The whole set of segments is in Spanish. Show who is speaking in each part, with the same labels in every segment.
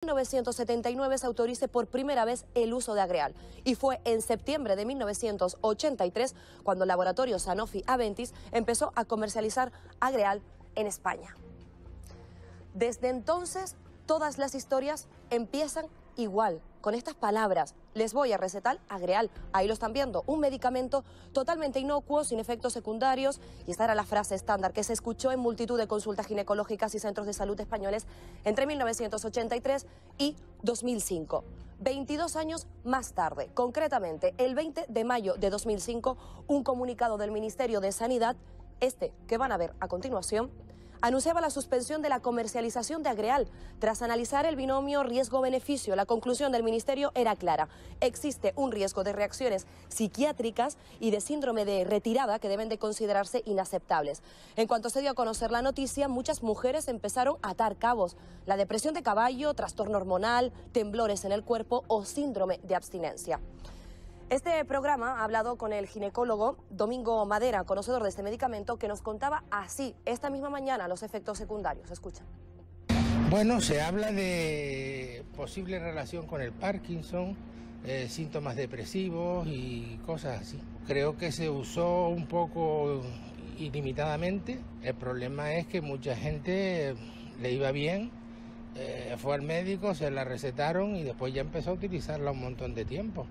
Speaker 1: En 1979 se autorice por primera vez el uso de Agreal y fue en septiembre de 1983 cuando el laboratorio Sanofi Aventis empezó a comercializar Agreal en España. Desde entonces todas las historias empiezan igual, con estas palabras: les voy a recetar Agreal. Ahí lo están viendo, un medicamento totalmente inocuo, sin efectos secundarios, y esta era la frase estándar que se escuchó en multitud de consultas ginecológicas y centros de salud españoles entre 1983 y 2005. 22 años más tarde, concretamente el 20 de mayo de 2005, un comunicado del Ministerio de Sanidad, que van a ver a continuación, anunciaba la suspensión de la comercialización de Agreal. Tras analizar el binomio riesgo-beneficio, la conclusión del Ministerio era clara: existe un riesgo de reacciones psiquiátricas y de síndrome de retirada que deben de considerarse inaceptables. En cuanto se dio a conocer la noticia, muchas mujeres empezaron a atar cabos: la depresión de caballo, trastorno hormonal, temblores en el cuerpo o síndrome de abstinencia. Este programa ha hablado con el ginecólogo Domingo Madera, conocedor de este medicamento, que nos contaba así esta misma mañana los efectos secundarios. Escucha.
Speaker 2: Bueno, se habla de posible relación con el Parkinson, síntomas depresivos y cosas así. Creo que se usó un poco ilimitadamente. El problema es que mucha gente le iba bien, fue al médico, se la recetaron y después ya empezó a utilizarla un montón de tiempo.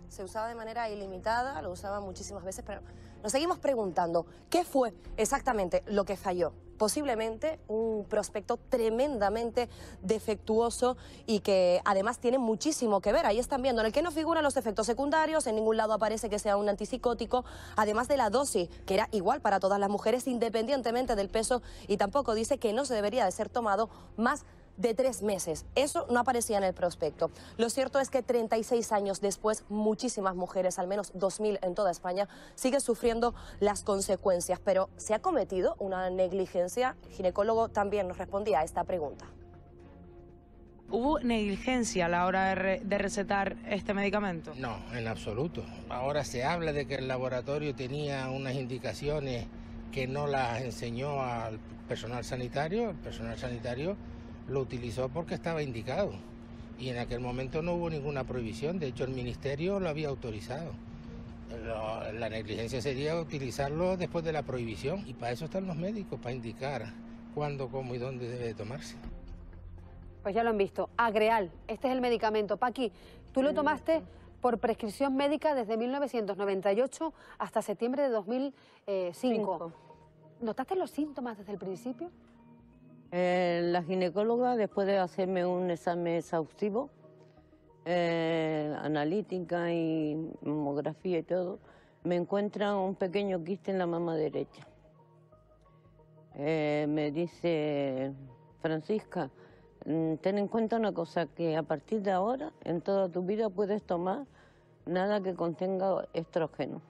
Speaker 1: Se usaba de manera ilimitada, lo usaba muchísimas veces, pero nos seguimos preguntando, ¿qué fue exactamente lo que falló? Posiblemente un prospecto tremendamente defectuoso y que además tiene muchísimo que ver. Ahí están viendo, en el que no figuran los efectos secundarios, en ningún lado aparece que sea un antipsicótico, además de la dosis, que era igual para todas las mujeres independientemente del peso, y tampoco dice que no se debería de ser tomado más de 3 meses. Eso no aparecía en el prospecto. Lo cierto es que 36 años después, muchísimas mujeres, al menos 2000 en toda España, siguen sufriendo las consecuencias. Pero ¿se ha cometido una negligencia? El ginecólogo también nos respondía a esta pregunta.
Speaker 3: ¿Hubo negligencia a la hora de recetar este medicamento?
Speaker 2: No, en absoluto. Ahora se habla de que el laboratorio tenía unas indicaciones que no las enseñó al personal sanitario. El personal sanitario lo utilizó porque estaba indicado y en aquel momento no hubo ninguna prohibición. De hecho, el Ministerio lo había autorizado. La negligencia sería utilizarlo después de la prohibición, y para eso están los médicos, para indicar cuándo, cómo y dónde debe de tomarse.
Speaker 4: Pues ya lo han visto, Agreal, este es el medicamento. Paqui, tú lo tomaste por prescripción médica desde 1998 hasta septiembre de 2005. ¿Notaste los síntomas desde el principio?
Speaker 5: La ginecóloga, después de hacerme un examen exhaustivo, analítica y mamografía y todo, me encuentra un pequeño quiste en la mama derecha. Me dice: Francisca, ten en cuenta una cosa, que a partir de ahora, en toda tu vida puedes tomar nada que contenga estrógeno.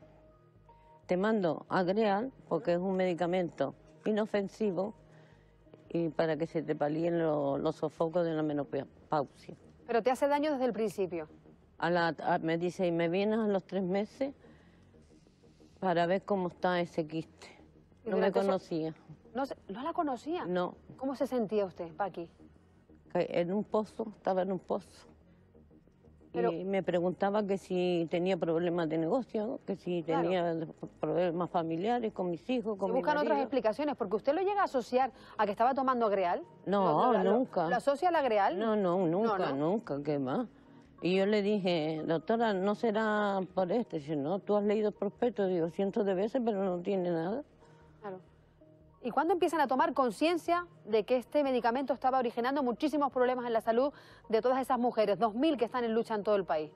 Speaker 5: Te mando Agreal, porque es un medicamento inofensivo, y para que se te palíen los sofocos de la menopausia.
Speaker 4: Pero te hace daño desde el principio.
Speaker 5: Me dice, y me vienes a los 3 meses para ver cómo está ese quiste. No me conocía.
Speaker 4: ¿No la conocía?
Speaker 5: No.
Speaker 4: ¿Cómo se sentía usted, Paqui?
Speaker 5: En un pozo, estaba en un pozo. Pero, y me preguntaba que si tenía problemas de negocio, que si tenía problemas familiares con mis hijos, con mi marido.
Speaker 4: Buscan otras explicaciones, porque usted lo llega a asociar a que estaba tomando Agreal.
Speaker 5: No, nunca.
Speaker 4: ¿Lo asocia al Agreal?
Speaker 5: No, nunca, ¿qué más? Y yo le dije, doctora, ¿no será por esto? Dice, no, tú has leído el prospecto, digo, cientos de veces, pero no tiene nada.
Speaker 4: Claro. ¿Y cuándo empiezan a tomar conciencia de que este medicamento estaba originando muchísimos problemas en la salud de todas esas mujeres, 2000 que están en lucha en todo el país?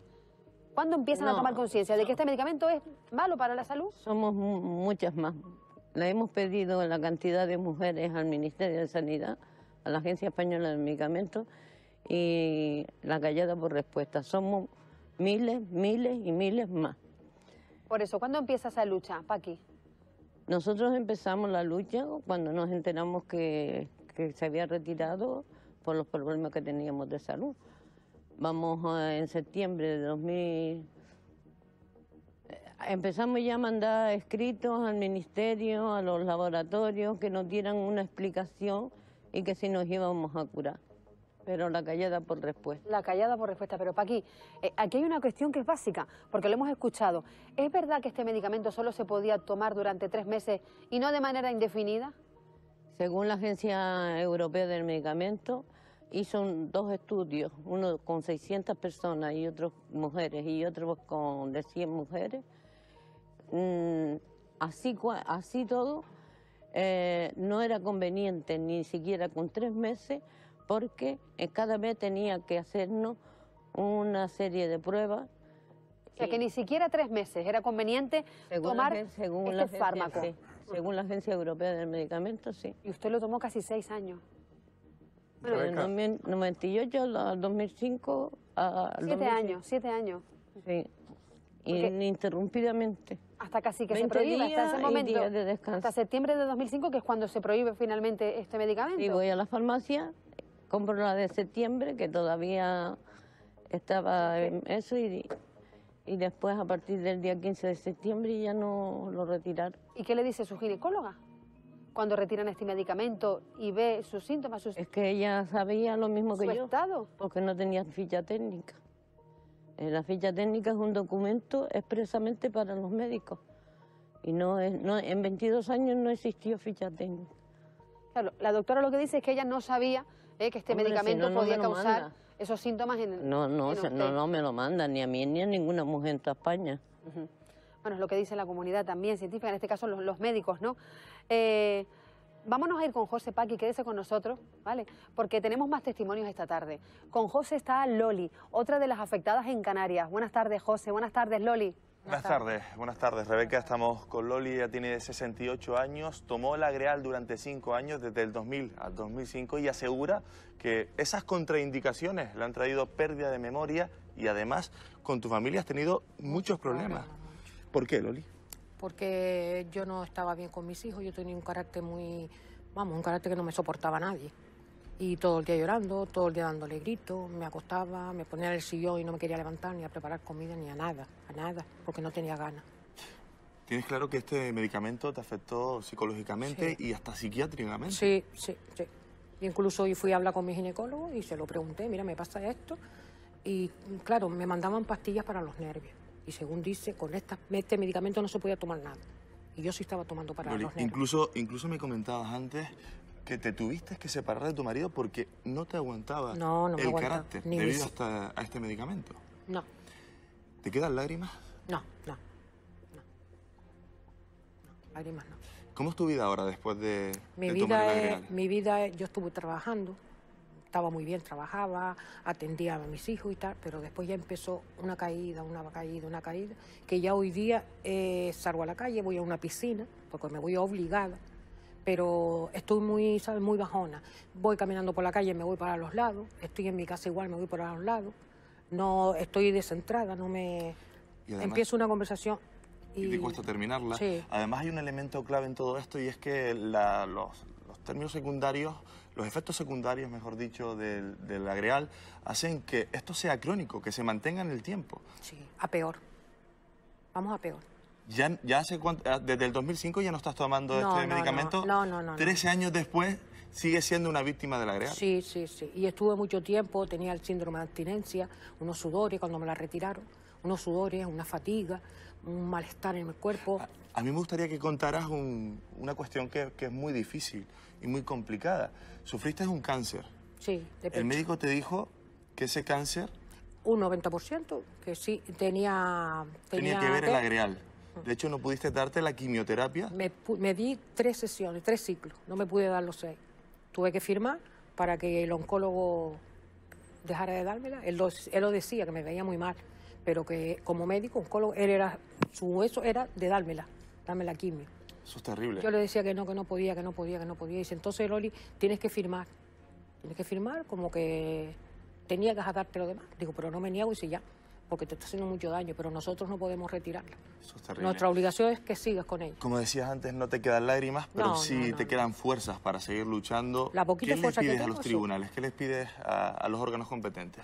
Speaker 4: ¿Cuándo empiezan a tomar conciencia de que este medicamento es malo para la salud?
Speaker 5: Somos muchas más. Le hemos pedido la cantidad de mujeres al Ministerio de Sanidad, a la Agencia Española de Medicamentos, y la callada por respuesta. Somos miles y miles más.
Speaker 4: Por eso, ¿cuándo empieza esa lucha, Paqui?
Speaker 5: Nosotros empezamos la lucha cuando nos enteramos que se había retirado por los problemas que teníamos de salud. En septiembre de 2000... Empezamos ya a mandar escritos al ministerio, a los laboratorios, que nos dieran una explicación y que si nos íbamos a curar. Pero la callada por respuesta.
Speaker 4: La callada por respuesta. Pero Paqui, aquí hay una cuestión que es básica, porque lo hemos escuchado. ¿Es verdad que este medicamento solo se podía tomar durante 3 meses y no de manera indefinida?
Speaker 5: Según la Agencia Europea del Medicamento, hizo 2 estudios, uno con 600 personas y otros mujeres y otro con de 100 mujeres. Así todo, no era conveniente ni siquiera con 3 meses, porque cada vez tenía que hacernos una serie de pruebas.
Speaker 4: O sea, que ni siquiera 3 meses era conveniente tomar este fármaco.
Speaker 5: Sí, según la Agencia Europea del Medicamento, sí.
Speaker 4: Y usted lo tomó casi 6 años.
Speaker 5: Bueno, en 98 al 2005 al
Speaker 4: 7 años, 7 años.
Speaker 5: Sí, ininterrumpidamente.
Speaker 4: Hasta casi que se prohíbe, hasta ese momento,
Speaker 5: días de descanso.
Speaker 4: hasta septiembre de 2005, que es cuando se prohíbe finalmente este medicamento.
Speaker 5: Y voy a la farmacia, compro la de septiembre, que todavía estaba en eso, y después a partir del día 15 de septiembre ya no lo retiraron.
Speaker 4: ¿Y qué le dice su ginecóloga cuando retiran este medicamento y ve sus síntomas,
Speaker 5: Es que ella sabía lo mismo que
Speaker 4: su
Speaker 5: yo,
Speaker 4: estado?
Speaker 5: porque no tenía ficha técnica. La ficha técnica es un documento expresamente para los médicos. Y en 22 años no existió ficha técnica.
Speaker 4: Claro, la doctora lo que dice es que ella no sabía que este
Speaker 5: Hombre,
Speaker 4: medicamento
Speaker 5: si no, no
Speaker 4: podía
Speaker 5: me lo
Speaker 4: causar
Speaker 5: manda.
Speaker 4: esos síntomas en
Speaker 5: No
Speaker 4: usted.
Speaker 5: me lo mandan ni a mí ni a ninguna mujer en toda España.
Speaker 4: Ujú. Bueno, es lo que dice la comunidad también científica, en este caso los médicos, ¿no? Vámonos a ir con José, Paqui, quédese con nosotros, ¿vale? Porque tenemos más testimonios esta tarde. Con José está Loli, otra de las afectadas en Canarias. Buenas tardes, José. Buenas tardes, Loli.
Speaker 6: Buenas tardes, Rebeca. Estamos con Loli, ella tiene 68 años, tomó el Agreal durante 5 años, desde el 2000 al 2005, y asegura que esas contraindicaciones le han traído pérdida de memoria y además con tu familia has tenido muchos problemas. ¿Por qué, Loli?
Speaker 7: Porque yo no estaba bien con mis hijos, yo tenía un carácter un carácter que no me soportaba a nadie. Y todo el día llorando, todo el día dándole gritos, me acostaba, me ponía en el sillón y no me quería levantar ni a preparar comida ni a nada, porque no tenía ganas.
Speaker 6: ¿Tienes claro que este medicamento te afectó psicológicamente y hasta psiquiátricamente?
Speaker 7: Sí. Incluso hoy fui a hablar con mi ginecólogo y se lo pregunté, mira, me pasa esto. Y claro, me mandaban pastillas para los nervios. Y según dice, con este medicamento no se podía tomar nada. Y yo sí estaba tomando para
Speaker 6: Loli,
Speaker 7: los nervios.
Speaker 6: incluso me comentabas antes que te tuviste que separar de tu marido porque no te aguantaba
Speaker 7: me aguantaba,
Speaker 6: carácter
Speaker 7: ni
Speaker 6: debido a este medicamento.
Speaker 7: No.
Speaker 6: ¿Te quedan lágrimas?
Speaker 7: No. Lágrimas no.
Speaker 6: ¿Cómo es tu vida ahora después de
Speaker 7: Mi
Speaker 6: tomar el Agreal?
Speaker 7: vida, yo estuve trabajando, estaba muy bien, trabajaba, atendía a mis hijos y tal, pero después ya empezó una caída, que ya hoy día salgo a la calle, voy a una piscina, porque me voy obligada, pero estoy muy bajona. Voy caminando por la calle, me voy para los lados, estoy en mi casa igual, me voy para los lados, no estoy descentrada, empiezo una conversación.
Speaker 6: Y te cuesta terminarla.
Speaker 7: Sí.
Speaker 6: Además hay un elemento clave en todo esto y es que los términos secundarios, los efectos secundarios, mejor dicho, del Agreal, hacen que esto sea crónico, que se mantenga en el tiempo.
Speaker 7: Sí, a peor. Vamos a peor.
Speaker 6: Ya hace desde el 2005 ya no estás tomando este medicamento.
Speaker 7: No.
Speaker 6: 13 años después sigue siendo una víctima del Agreal.
Speaker 7: Sí. Y estuve mucho tiempo, tenía el síndrome de abstinencia, unos sudores cuando me la retiraron, unos sudores, una fatiga, un malestar en el cuerpo.
Speaker 6: A mí me gustaría que contaras una cuestión que es muy difícil y muy complicada. Sufriste un cáncer.
Speaker 7: Sí, de pecho.
Speaker 6: El médico te dijo que ese cáncer
Speaker 7: un 90%, que sí, tenía
Speaker 6: que ver el Agreal. De hecho, no pudiste darte la quimioterapia.
Speaker 7: Me di 3 sesiones, 3 ciclos, no me pude dar los 6. Tuve que firmar para que el oncólogo dejara de dármela. Él lo decía, que me veía muy mal, pero que como médico, oncólogo, su eso era de dame la quimio.
Speaker 6: Eso es terrible.
Speaker 7: Yo le decía que no podía. Y dice, entonces, Loli, tienes que firmar como que tenía que darte lo demás. Digo, pero no me niego y si ya, porque te está haciendo mucho daño, pero nosotros no podemos retirarla.
Speaker 6: Eso es terrible.
Speaker 7: Nuestra obligación es que sigas con ella.
Speaker 6: Como decías antes, no te quedan lágrimas, pero sí te quedan fuerzas para seguir luchando.
Speaker 7: La poquita
Speaker 6: ¿Qué
Speaker 7: fuerza
Speaker 6: le
Speaker 7: que
Speaker 6: pides a
Speaker 7: tengo,
Speaker 6: los tribunales? ¿Qué les pides a los órganos competentes?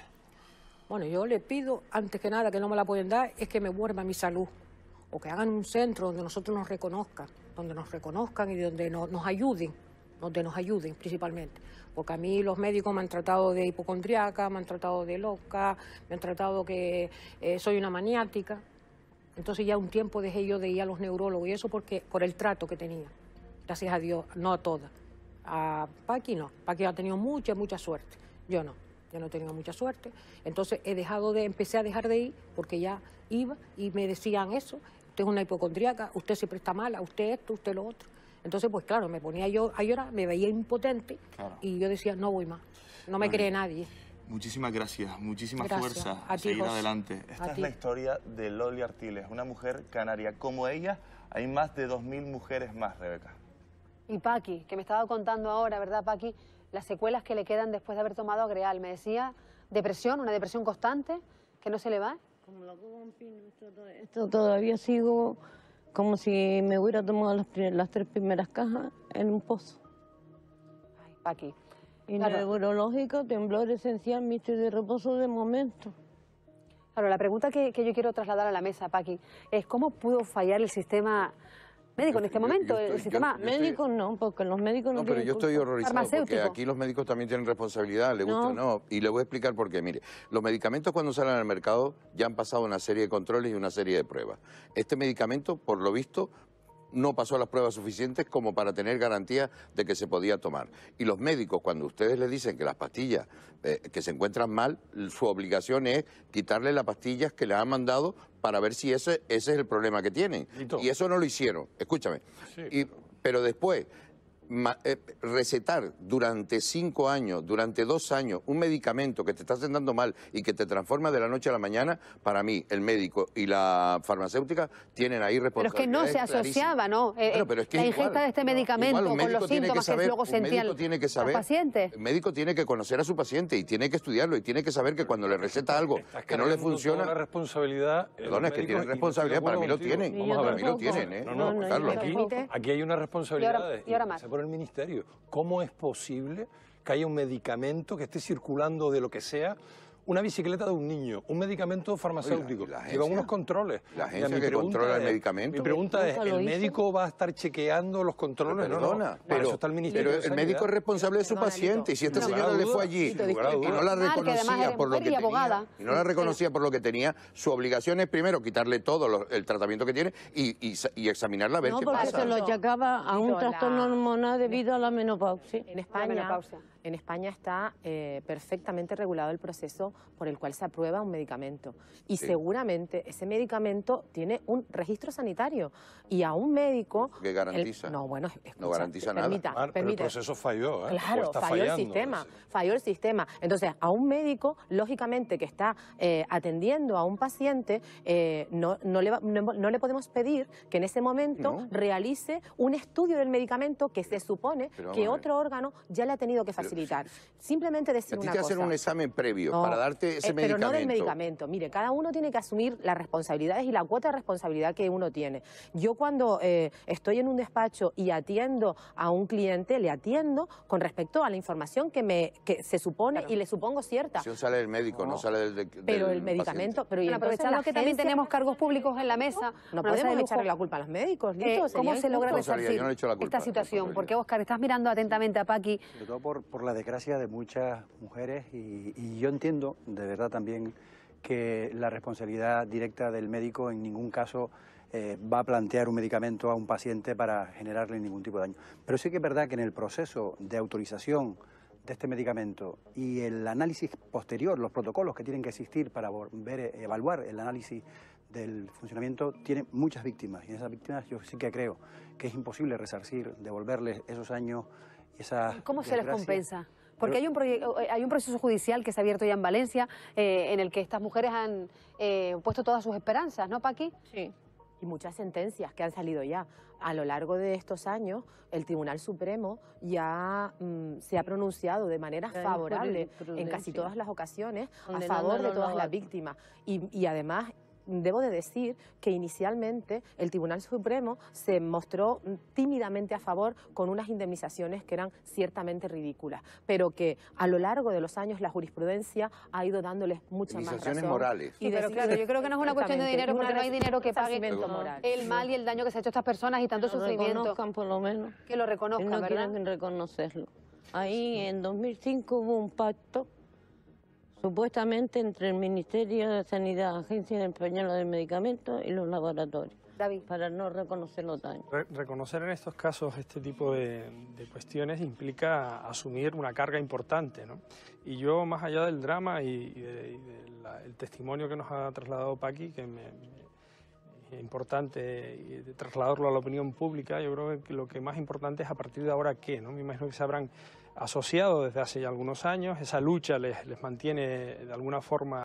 Speaker 7: Bueno, yo le pido, antes que nada, que no me la pueden dar, es que me vuelva mi salud. O que hagan un centro donde nosotros nos reconozcan y donde nos ayuden donde nos ayuden principalmente. Porque a mí los médicos me han tratado de hipocondriaca, me han tratado de loca, me han tratado que soy una maniática. Entonces ya un tiempo dejé yo de ir a los neurólogos y eso porque por el trato que tenía. Gracias a Dios, no a todas. A Paqui no, Paqui ha tenido mucha suerte. Yo no he tenido mucha suerte. Entonces empecé a dejar de ir porque ya iba y me decían eso. Usted es una hipocondríaca, usted siempre está mala, usted esto, usted lo otro. Entonces, pues claro, me ponía yo a llorar, me veía impotente y yo decía, no voy más, no me cree nadie.
Speaker 6: Muchísimas gracias, muchísima
Speaker 7: Gracias.
Speaker 6: fuerza
Speaker 7: A
Speaker 6: a
Speaker 7: ti,
Speaker 6: seguir
Speaker 7: José.
Speaker 6: adelante. Esta es la historia de Loli Artiles, una mujer canaria. Como ella, hay más de 2000 mujeres más, Rebeca.
Speaker 4: Y Paqui, que me estaba contando ahora, ¿verdad, Paqui? Las secuelas que le quedan después de haber tomado Agreal. Me decía, depresión, una depresión constante, que no se le va.
Speaker 5: Como la coba un pino, esto todavía sigo como si me hubiera tomado las 3 primeras cajas en un pozo.
Speaker 4: Ay, Paqui.
Speaker 5: Y
Speaker 4: Claro.
Speaker 5: neurológica, temblor esencial, mister de reposo de momento.
Speaker 4: Claro, la pregunta que yo quiero trasladar a la mesa, Paqui, es cómo pudo fallar el sistema médico en este momento, el sistema
Speaker 5: Médicos no, porque los médicos no
Speaker 8: No, pero
Speaker 5: tienen
Speaker 8: yo estoy
Speaker 5: culpa.
Speaker 8: horrorizado porque
Speaker 4: Farmacéutico.
Speaker 8: aquí los médicos también tienen responsabilidad, le gusta o no. Y le voy a explicar por qué. Mire, los medicamentos cuando salen al mercado ya han pasado una serie de controles y una serie de pruebas. Este medicamento, por lo visto, no pasó las pruebas suficientes como para tener garantía de que se podía tomar. Y los médicos, cuando ustedes les dicen que las pastillas que se encuentran mal, su obligación es quitarle las pastillas que les han mandado para ver si ese es el problema que tienen. Y eso no lo hicieron, escúchame. Sí. Pero después, recetar durante 5 años, durante 2 años, un medicamento que te está sentando mal y que te transforma de la noche a la mañana, para mí, el médico y la farmacéutica tienen ahí responsabilidades.
Speaker 4: Pero es que no se asociaba, ¿no?
Speaker 8: Bueno, pero es que
Speaker 4: la
Speaker 8: igual,
Speaker 4: ingesta de este medicamento
Speaker 8: igual,
Speaker 4: con los síntomas que luego sentían
Speaker 8: los
Speaker 4: pacientes.
Speaker 8: El médico tiene que conocer a su paciente y tiene que estudiarlo y tiene que saber que cuando le receta algo que no le funciona...
Speaker 9: La responsabilidad...
Speaker 8: Perdona, es que tienen responsabilidad, para mí lo tienen. Para mí lo tienen, ¿eh?
Speaker 9: No,
Speaker 8: Carlos.
Speaker 9: Aquí hay una responsabilidad
Speaker 4: y ahora más.
Speaker 9: por el Ministerio. ¿Cómo es posible que haya un medicamento que esté circulando de lo que sea? Una bicicleta de un niño, un medicamento farmacéutico, lleva unos controles.
Speaker 8: La agencia que controla el medicamento.
Speaker 9: Mi pregunta es, ¿el médico va a estar chequeando los controles?
Speaker 8: Perdona,
Speaker 9: para eso está el Ministerio de
Speaker 8: el
Speaker 9: Sanidad.
Speaker 8: médico es responsable de su paciente. Y si esta señora le fue allí y no la reconocía por lo que tenía, y no la reconocía por lo que tenía, su obligación es primero quitarle todo el tratamiento que tiene y examinarla a ver qué pasa.
Speaker 5: No, porque se lo achacaba a un trastorno hormonal debido a la menopausia.
Speaker 10: En España está perfectamente regulado el proceso por el cual se aprueba un medicamento y seguramente ese medicamento tiene un registro sanitario y a un médico...
Speaker 8: ¿Qué garantiza?
Speaker 10: No, bueno, escucha,
Speaker 8: no garantiza nada.
Speaker 9: Pero el proceso falló, ¿eh?
Speaker 10: Claro, falló el sistema. Entonces, a un médico, lógicamente, que está atendiendo a un paciente, no le podemos pedir que en ese momento realice un estudio del medicamento que se supone que otro órgano ya le ha tenido que facilitar. Simplemente decir una cosa.
Speaker 8: A ti te hacen un examen previo para darte ese medicamento.
Speaker 10: Pero no del medicamento. Mire, cada uno tiene que asumir las responsabilidades y la cuota de responsabilidad que uno tiene. Yo cuando estoy en un despacho y atiendo a un cliente, le atiendo con respecto a la información que se supone y le supongo cierta.
Speaker 8: La información sale del médico, no sale del
Speaker 10: Pero el medicamento...
Speaker 4: Pero aprovechando que también tenemos cargos públicos en la mesa...
Speaker 10: No podemos echarle la culpa a los médicos, Lito.
Speaker 4: ¿Cómo se logra resarcir esta situación? Porque, Óscar, estás mirando atentamente a Paqui.
Speaker 11: Sobre todo por la desgracia de muchas mujeres y yo entiendo, de verdad también, que la responsabilidad directa del médico en ningún caso va a plantear un medicamento a un paciente para generarle ningún tipo de daño. Pero sí que es verdad que en el proceso de autorización de este medicamento y el análisis posterior, los protocolos que tienen que existir para evaluar el análisis del funcionamiento, tiene muchas víctimas. Y en esas víctimas yo sí que creo que es imposible resarcir, devolverles esos años y esas...
Speaker 4: ¿Cómo se les compensa? Porque hay un proceso judicial que se ha abierto ya en Valencia, en el que estas mujeres han puesto todas sus esperanzas, ¿no, Paqui?
Speaker 10: Sí. Y muchas sentencias que han salido ya. A lo largo de estos años, el Tribunal Supremo ya se ha pronunciado de manera favorable en casi todas las ocasiones a favor de todas las víctimas. Y además debo de decir que inicialmente el Tribunal Supremo se mostró tímidamente a favor con unas indemnizaciones que eran ciertamente ridículas, pero que a lo largo de los años la jurisprudencia ha ido dándoles mucha más razón.
Speaker 8: Indemnizaciones morales.
Speaker 4: Sí, pero claro, yo creo que no es una cuestión de dinero, porque no hay dinero que pague
Speaker 10: moral.
Speaker 4: el mal y el daño que se ha hecho a estas personas y tanto
Speaker 5: Que lo
Speaker 4: sufrimiento.
Speaker 5: reconozcan por lo menos.
Speaker 4: Que lo reconozcan,
Speaker 5: no
Speaker 4: ¿verdad?
Speaker 5: quieren reconocerlo. Ahí en 2005 hubo un pacto supuestamente entre el Ministerio de Sanidad, Agencia Española del Medicamento y los laboratorios,
Speaker 4: David,
Speaker 5: para no reconocer los daños.
Speaker 12: Reconocer en estos casos este tipo de cuestiones implica asumir una carga importante, ¿no? Y yo, más allá del drama y el testimonio que nos ha trasladado Paqui, que es importante trasladarlo a la opinión pública, yo creo que lo que más importante es a partir de ahora qué, ¿no? Me imagino que se habrán asociado desde hace ya algunos años, esa lucha les mantiene de alguna forma